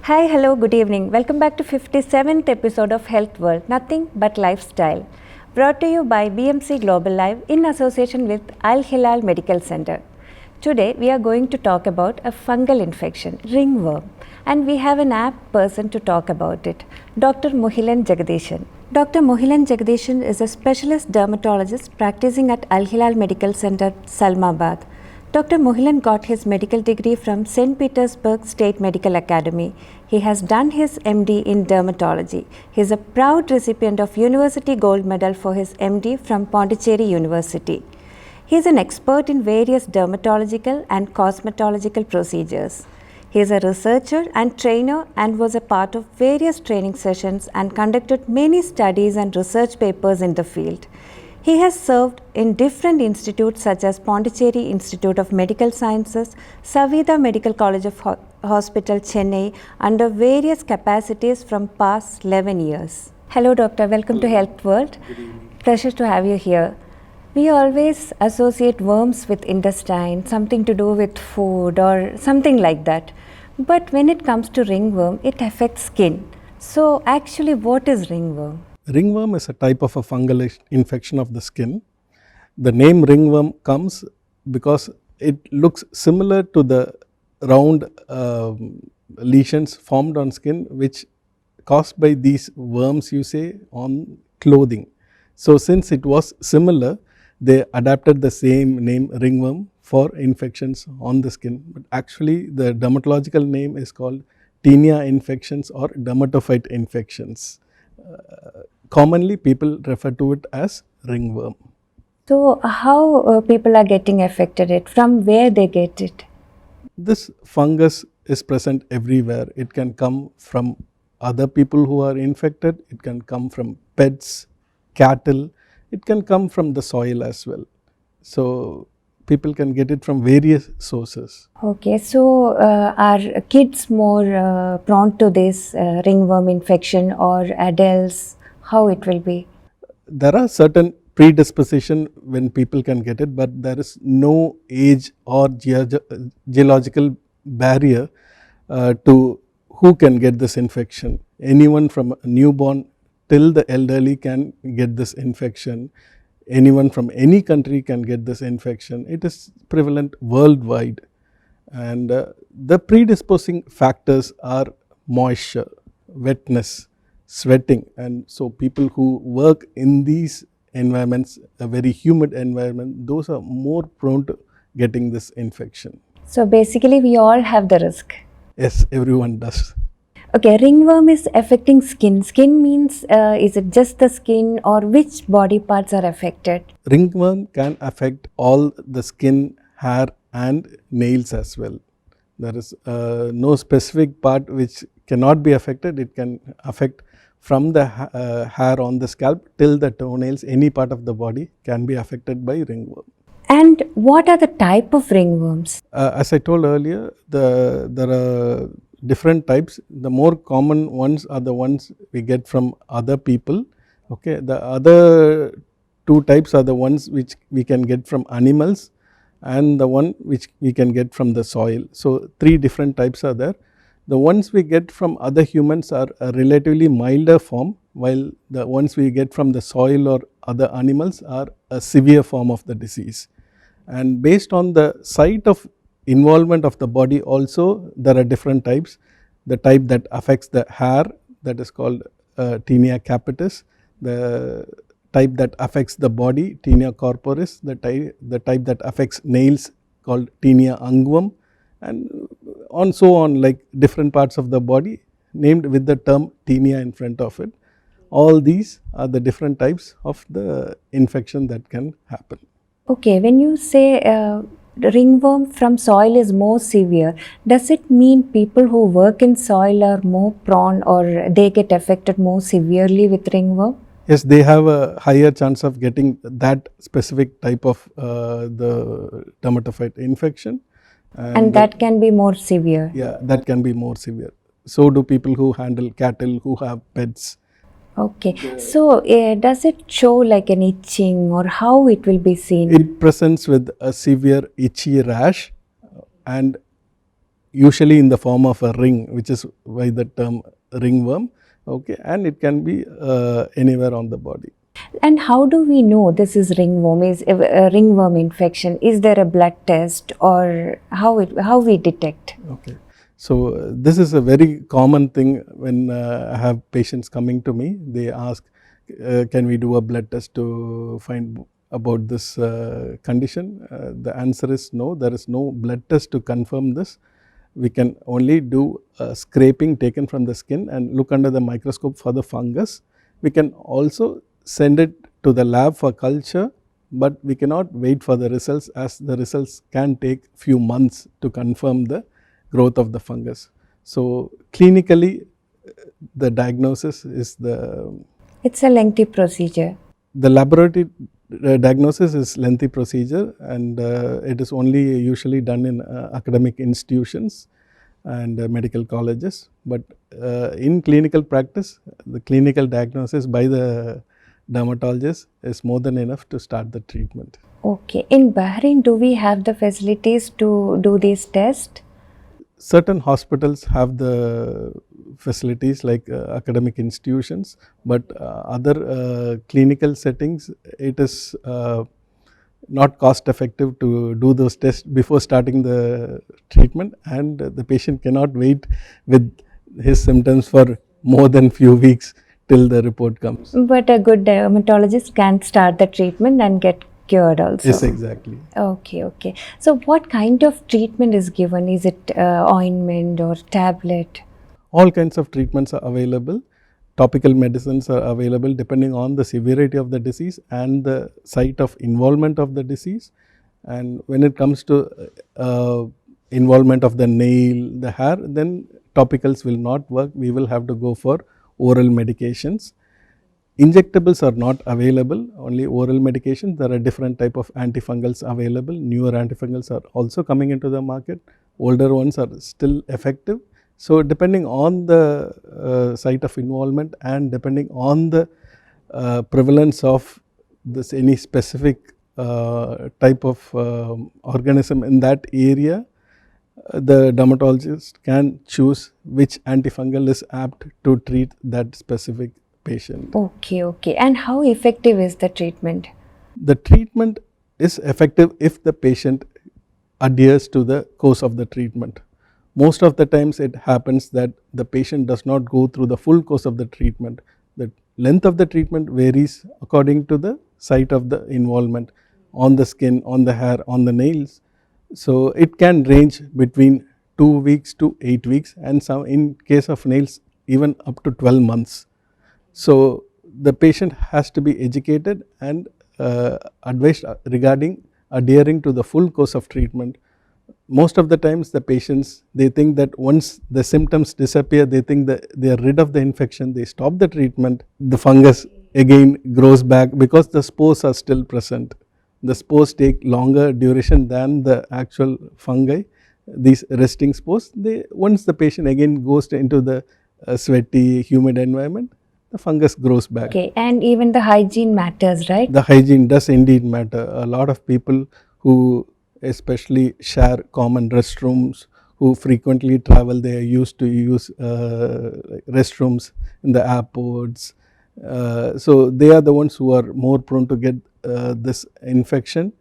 Hi, hello, good evening. Welcome back to 57th episode of Health World, Nothing But Lifestyle. Brought to you by BMC Global Live in association with Al Hilal Medical Center. Today we are going to talk about a fungal infection, ringworm, and we have an apt person to talk about it, Dr. Mohilan Jagadishan. Dr. Mohilan Jagadishan is a specialist dermatologist practicing at Al Hilal Medical Center, Salmabad. Dr. Mohilan got his medical degree from St. Petersburg State Medical Academy. He has done his MD in dermatology. He is a proud recipient of University Gold Medal for his MD from Pondicherry University. He is an expert in various dermatological and cosmetological procedures. He is a researcher and trainer and was a part of various training sessions and conducted many studies and research papers in the field. He has served in different institutes such as Pondicherry Institute of Medical Sciences, Savida Medical College of Hospital, Chennai, under various capacities from past 11 years. Hello doctor, welcome to Health World. Pleasure to have you here. We always associate worms with intestine, something to do with food or something like that. But when it comes to ringworm, it affects skin. So actually what is ringworm? Ringworm is a type of a fungal infection of the skin. The name ringworm comes because it looks similar to the round lesions formed on skin which caused by these worms, you say, on clothing. So since it was similar, they adapted the same name ringworm for infections on the skin. But actually the dermatological name is called tinea infections or dermatophyte infections. Commonly people refer to it as ringworm. So how people are getting affected it, from where they get it? This fungus is present everywhere. It can come from other people who are infected, it can come from pets, cattle, it can come from the soil as well. So people can get it from various sources. Okay, so are kids more prone to this ringworm infection or adults? How it will be? There are certain predisposition when people can get it, but there is no age or geological barrier to who can get this infection. Anyone from a newborn till the elderly can get this infection. Anyone from any country can get this infection. It is prevalent worldwide, and the predisposing factors are moisture, wetness, sweating, and so people who work in these environments, a very humid environment, those are more prone to getting this infection. So basically we all have the risk. Yes, everyone does. Okay, ringworm is affecting skin. Skin means is it just the skin or which body parts are affected? Ringworm can affect all the skin, hair and nails as well. There is no specific part which cannot be affected. It can affect from the hair on the scalp till the toenails. Any part of the body can be affected by ringworm. And what are the type of ringworms? As I told earlier, there are different types. The more common ones are the ones we get from other people. Okay, the other two types are the ones which we can get from animals and the one which we can get from the soil. So three different types are there. The ones we get from other humans are a relatively milder form, while the ones we get from the soil or other animals are a severe form of the disease. And based on the site of involvement of the body also, there are different types. The type that affects the hair, that is called tinea capitis. The type that affects the body, tinea corporis. The type that affects nails, called tinea unguum, and on so on, like different parts of the body named with the term tinea in front of it. All these are the different types of the infection that can happen. Okay, when you say ringworm from soil is more severe, does it mean people who work in soil are more prone or they get affected more severely with ringworm? Yes, they have a higher chance of getting that specific type of the dermatophyte infection. And that can be more severe. Yeah, that can be more severe. So do people who handle cattle, who have pets. Okay, so does it show like an itching or how it will be seen? It presents with a severe itchy rash, and usually in the form of a ring, which is why the term ringworm. Okay, and it can be anywhere on the body. And how do we know this is ringworm? Is a ringworm infection? Is there a blood test, or how we detect? Okay, so this is a very common thing when I have patients coming to me. They ask, can we do a blood test to find about this condition? The answer is no. There is no blood test to confirm this. We can only do scraping taken from the skin and look under the microscope for the fungus. We can also send it to the lab for culture, but we cannot wait for the results, as the results can take few months to confirm the growth of the fungus. So clinically, the diagnosis is It's a lengthy procedure. the laboratory diagnosis is lengthy procedure, and it is only usually done in academic institutions and medical colleges. But in clinical practice, the clinical diagnosis by the dermatologist is more than enough to start the treatment. Okay. In Bahrain, do we have the facilities to do these tests? Certain hospitals have the facilities like academic institutions, but other clinical settings, it is not cost effective to do those tests before starting the treatment, and the patient cannot wait with his symptoms for more than few weeks till the report comes. But a good dermatologist can start the treatment and get cured also. Yes, exactly. Okay, okay. So what kind of treatment is given? Is it ointment or tablet? All kinds of treatments are available. Topical medicines are available depending on the severity of the disease and the site of involvement of the disease. And when it comes to involvement of the nail, the hair, then topicals will not work. We will have to go for oral medications. Injectables are not available, only oral medications. There are different type of antifungals available. Newer antifungals are also coming into the market. Older ones are still effective. So depending on the site of involvement and depending on the prevalence of this any specific type of organism in that area, the dermatologist can choose which antifungal is apt to treat that specific patient. Okay, okay. And how effective is the treatment? The treatment is effective if the patient adheres to the course of the treatment. Most of the times it happens that the patient does not go through the full course of the treatment. The length of the treatment varies according to the site of the involvement on the skin, on the hair, on the nails. So it can range between 2 weeks to 8 weeks, and some in case of nails even up to 12 months. So the patient has to be educated and advised regarding adhering to the full course of treatment. Most of the times the patients, they think that once the symptoms disappear, they think that they are rid of the infection, they stop the treatment, the fungus again grows back because the spores are still present. The spores take longer duration than the actual fungi. These resting spores, once the patient again goes into the sweaty, humid environment, the fungus grows back. Okay, and even the hygiene matters, right? The hygiene does indeed matter. A lot of people who especially share common restrooms, who frequently travel, they are used to use restrooms in the airports. So they are the ones who are more prone to get this infection,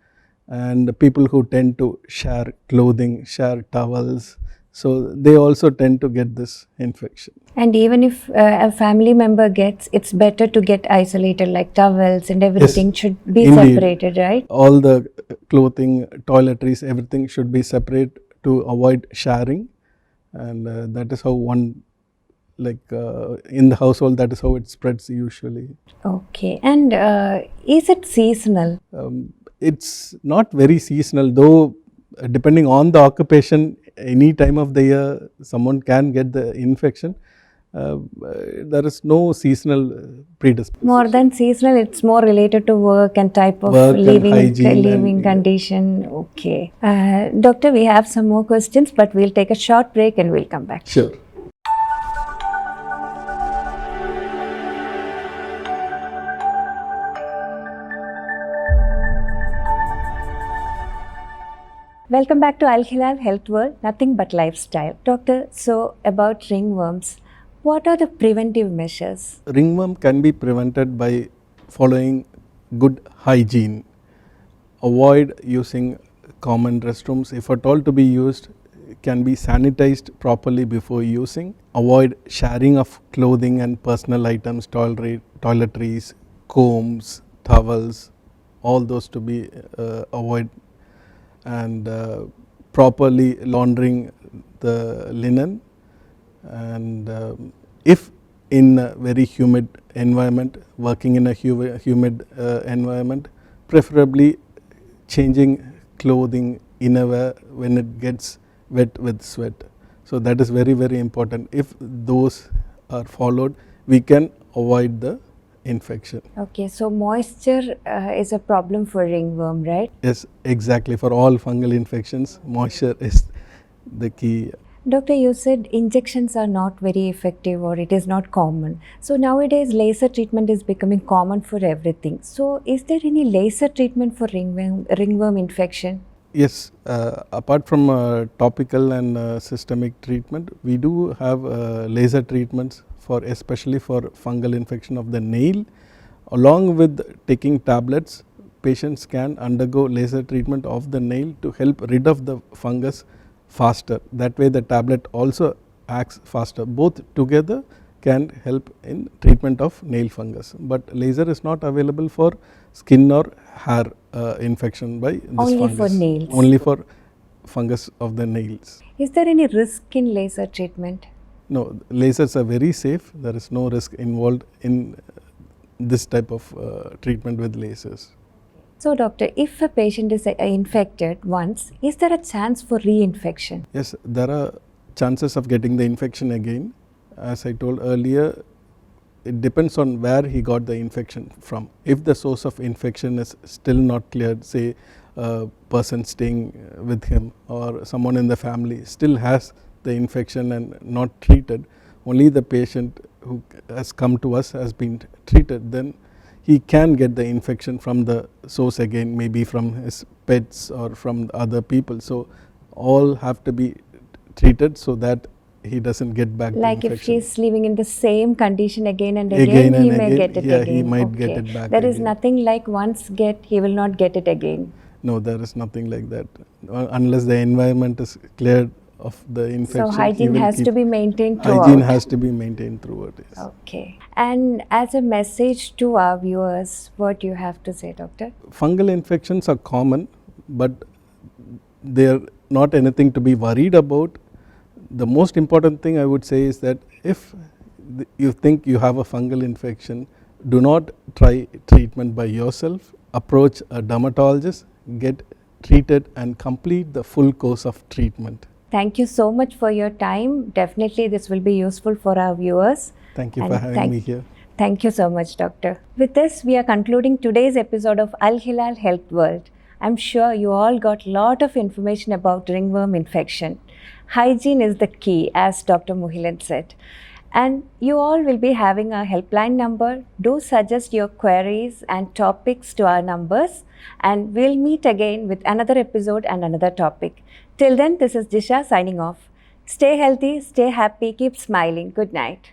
and the people who tend to share clothing, share towels, so they also tend to get this infection. And even if a family member gets, it's better to get isolated, like towels and everything should be indeed. separated, right? All the clothing, toiletries, everything should be separate to avoid sharing, and that is how one, like in the household, that is how it spreads usually. Okay, and is it seasonal? It's not very seasonal, though depending on the occupation, any time of the year someone can get the infection. There is no seasonal predisposition. More than seasonal, it's more related to work and type of Work and living hygiene condition. Okay. Doctor, we have some more questions, but we'll take a short break and we'll come back. Sure. Welcome back to Al Hilal Health World, nothing but lifestyle. Doctor, so about ringworms, what are the preventive measures? Ringworm can be prevented by following good hygiene. Avoid using common restrooms. If at all to be used, can be sanitized properly before using. Avoid sharing of clothing and personal items, toiletries, combs, towels, all those to be avoid, and properly laundering the linen, and if in a very humid environment, working in a humid environment, preferably changing clothing innerwear when it gets wet with sweat. So that is very, very important. If those are followed, we can avoid the infection. Okay, so moisture is a problem for ringworm, right? Yes, exactly. For all fungal infections, moisture is the key. Doctor, you said injections are not very effective or it is not common. So nowadays laser treatment is becoming common for everything. So is there any laser treatment for ringworm infection? Yes, apart from topical and systemic treatment, we do have laser treatments for especially for fungal infection of the nail. Along with taking tablets, patients can undergo laser treatment of the nail to help rid of the fungus faster. That way the tablet also acts faster. Both together can help in treatment of nail fungus, but laser is not available for skin or hair infection by this Only fungus. for nails. Only for fungus of the nails. Is there any risk in laser treatment? No, lasers are very safe. There is no risk involved in this type of treatment with lasers. So doctor, if a patient is infected once, is there a chance for reinfection? Yes, there are chances of getting the infection again. As I told earlier, it depends on where he got the infection from. If the source of infection is still not cleared, say a person staying with him or someone in the family still has the infection and not treated, only the patient who has come to us has been treated, then he can get the infection from the source again, maybe from his pets or from other people. So all have to be treated so that he doesn't get back Like the if infection. he's living in the same condition again and again, he may get it yeah, again. he might Okay. get it back There is again. nothing like once get, he will not get it again. No, there is nothing like that. Unless the environment is cleared of the infection. So hygiene has to be maintained throughout. Hygiene has to be maintained throughout. Yes. Okay. And as a message to our viewers, what do you have to say, doctor? Fungal infections are common, but they are not anything to be worried about. The most important thing I would say is that if you think you have a fungal infection, do not try treatment by yourself. Approach a dermatologist, get treated and complete the full course of treatment. Thank you so much for your time. Definitely this will be useful for our viewers. Thank you And for having me here. Thank you so much, doctor. With this, we are concluding today's episode of Al Hilal Health World. I'm sure you all got a lot of information about ringworm infection. Hygiene is the key, as Dr. Muhilan said. And you all will be having a helpline number. Do suggest your queries and topics to our numbers, and we'll meet again with another episode and another topic. Till then, this is Jisha signing off. Stay healthy, stay happy, keep smiling. Good night.